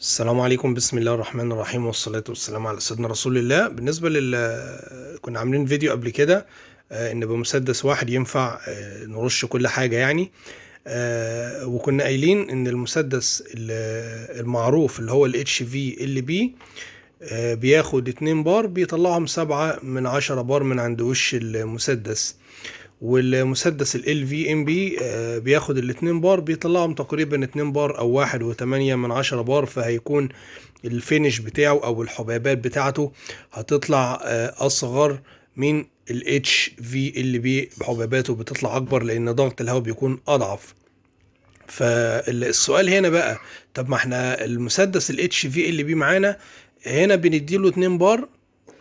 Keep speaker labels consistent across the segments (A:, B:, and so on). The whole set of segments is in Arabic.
A: السلام عليكم، بسم الله الرحمن الرحيم، والصلاة والسلام على سيدنا رسول الله. بالنسبة كنا عاملين فيديو قبل كده، إن بمسدس واحد ينفع نرش كل حاجة يعني. وكنا قايلين إن المسدس المعروف اللي هو ال HVLB بياخد 2 بار بيطلعهم 7/10 بار من عند وش المسدس. والمسدس ال LVMB بياخد الاتنين بار بيطلعهم تقريبا 2 بار او 1.8 بار، فهيكون الفينش بتاعه او الحبيبات بتاعته هتطلع اصغر من ال HVLB. حبيباته بتطلع اكبر لان ضغط الهواء بيكون اضعف. فالسؤال هنا بقى، طب ما احنا المسدس ال HVLB معانا هنا بنديله 2 بار،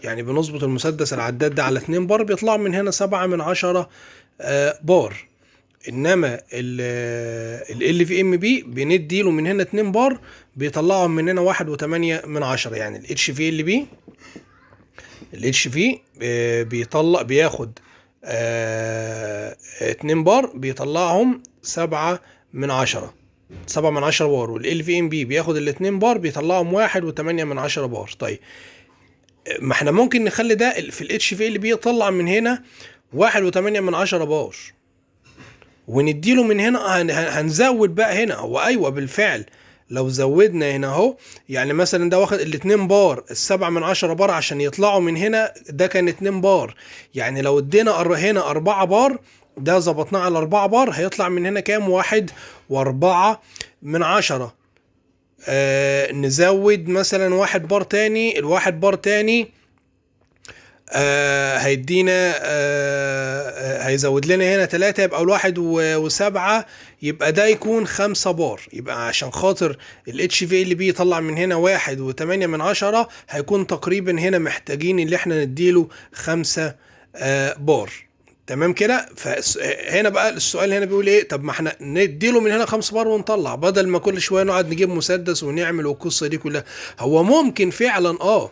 A: يعني بنظبط المسدس العداد ده على 2 بار بيطلع من هنا 7/10 بار. انما ال LVMB بنديله من هنا 2 بار بيطلعهم من هنا 1.8. يعني ال HV بياخد 2 بار بيطلعهم 7/10 بار، وال LVMB بياخد الاتنين بار بيطلعهم 1.8 بار. طيب ما احنا ممكن نخلي ده في الاتش في اللي بيطلع من هنا 1.8 بار، ونديله من هنا هنزود بقى هنا. هو ايوه بالفعل لو زودنا هنا اهو، يعني مثلا ده واخد الاتنين بار، ال7/10 بار عشان يطلعوا من هنا ده كان 2 بار. يعني لو ادينا هنا 4 بار، ده ظبطناه على 4 بار هيطلع من هنا كام؟ 1.4. نزود مثلا 1 بار تاني، الواحد بار تاني هيدينا هيزود لنا هنا 3، يبقى ال1 و7، يبقى ده يكون 5 بار. يبقى عشان خاطر ال HV اللي بيطلع من هنا 1.8، هيكون تقريبا هنا محتاجين اللي احنا نديله 5 بار. تمام كده. فهنا بقى السؤال هنا بيقول ايه؟ طب ما احنا نديله من هنا 5 بار ونطلع، بدل ما كل شويه نقعد نجيب مسدس ونعمل والقصه دي كلها. هو ممكن فعلا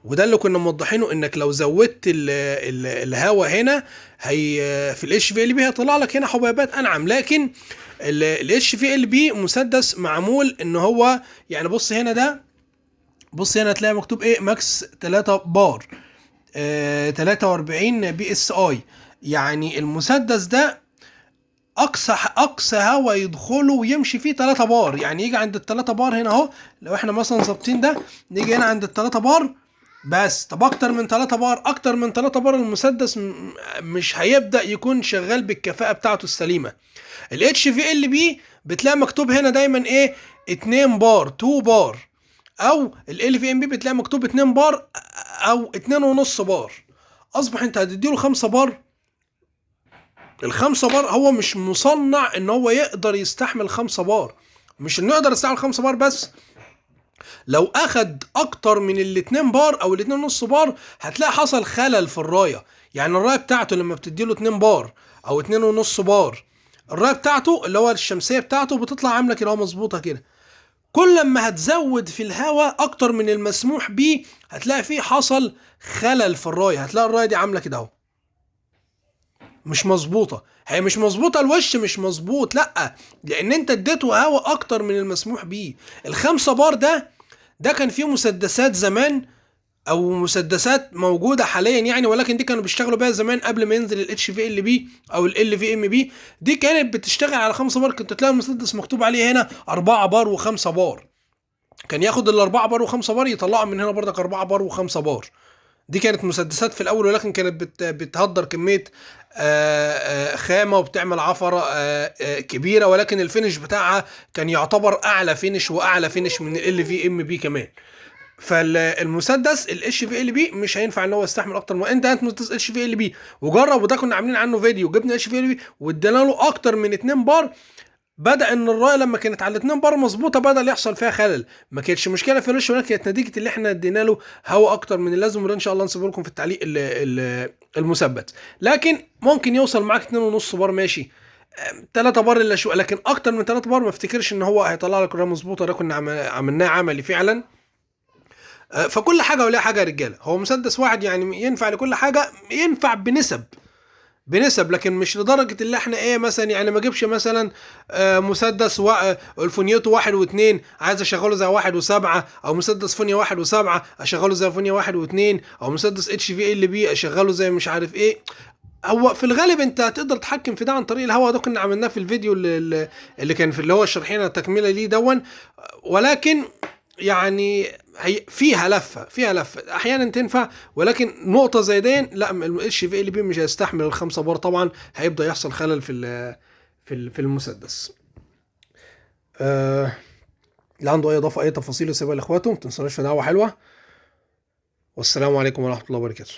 A: وده اللي كنا موضحينه، انك لو زودت الهواء هنا هي في الاتش في ال بي هيطلع لك هنا حبيبات انعم. لكن الاتش في ال بي مسدس معمول ان هو يعني، بص هنا بص هنا تلاقي مكتوب ايه؟ ماكس 3 بار 43 PSI. يعني المسدس ده اقصى هوا يدخله ويمشي فيه 3 بار. يعني يجي عند ال3 بار هنا اهو، لو احنا مثلا ظابطين ده نيجي هنا عند ال3 بار بس. طب اكتر من 3 بار، المسدس مش هيبدأ يكون شغال بالكفاءة بتاعته السليمة. الاتش في ال بي بتلاقي مكتوب هنا دايما ايه؟ 2 بار، 2 بار. او ال في ام بي بتلاقي مكتوب 2 بار او 2.5 بار. اصبح انت هتديله 5 بار. ال5 بار هو مش مصنع ان هو يقدر يستحمل 5 بار. مش انه يقدر يستحمل 5 بار بس، لو اخد اكتر من الاتنين بار او الاتنين نص بار هتلاقي حصل خلل في الرايه. يعني الرايه بتاعته لما بتديله 2 بار او 2.5 بار، الرايه بتاعته اللي هو الشمسيه بتاعته بتطلع عامله كده مظبوطه كده. كل ما هتزود في الهواء اكتر من المسموح بيه هتلاقي فيه حصل خلل في الرايه. هتلاقي الرايه دي عامله كده اهو، مش مظبوطه. هي مش مظبوطه، الوش مش مظبوط، لا، لان انت اديته هواء اكتر من المسموح بيه. ال5 بار ده كان فيه مسدسات زمان او مسدسات موجوده حاليا يعني، ولكن دي كانوا بيشتغلوا بيها زمان قبل ما ينزل الاتش في ال بي او ال في ام بي. دي كانت بتشتغل على 5 بار، كنت تلاقي المسدس مكتوب عليه هنا 4 بار و5 بار. كان ياخد ال4 بار و5 بار يطلعهم من هنا برضك 4 بار و5 بار. دي كانت مسدسات في الاول، ولكن كانت بتهدر كميه خامه وبتعمل عفره كبيره، ولكن الفينش بتاعها كان يعتبر اعلى فينش واعلى فينش من ال في ام بي كمان. فالمسدس الاتش في ال بي مش هينفع ان هو يستحمل اكتر من انت مسدس اتش في ال بي وجرب. وده كنا عاملين عنه فيديو، جبنا اتش في ال بي وادينا له اكتر من 2 بار. بدا ان الرايه لما كانت على 2 بار مظبوطه بدا يحصل فيها خلل. ما كانتش مشكله في الوش، ولكن كانت نتيجه اللي احنا ادينا له هواء اكتر من اللازم. وده ان شاء الله نسيبه لكم في التعليق المثبت. لكن ممكن يوصل معاك 2.5 بار ماشي، 3 بار الا شو، لكن اكتر من 3 بار ما افتكرش ان هو هيطلع لك الرايه مظبوطه. ده كنا عملناه عملي فعلا. فكل حاجه وليها حاجه يا رجاله. هو مسدس واحد يعني ينفع لكل حاجه، ينفع بنسب. بنسب، لكن مش لدرجه اللي احنا ايه مثلا، يعني ما اجيبش مثلا مسدس الفونيوتو 1 و2 عايز اشغله زي 1 و7، او مسدس فونيا 1 و7 اشغله زي فونيا 1 و2، او مسدس HVLB اشغله زي مش عارف ايه. هو في الغالب انت هتقدر تتحكم في ده عن طريق الهواء، ده كنا عملناه في الفيديو اللي كان في اللي هو شرحنا التكمله ليه دون. ولكن يعني هي فيها لفه احيانا تنفع، ولكن نقطه زي دي لا، الHVLB مش هيستحمل ال5 بار طبعا، هيبدا يحصل خلل في المسدس. اللي عنده اي اضافه اي تفاصيل يسيبها لاخواته، ما تنسوناش في دعوه حلوه. والسلام عليكم ورحمه الله وبركاته.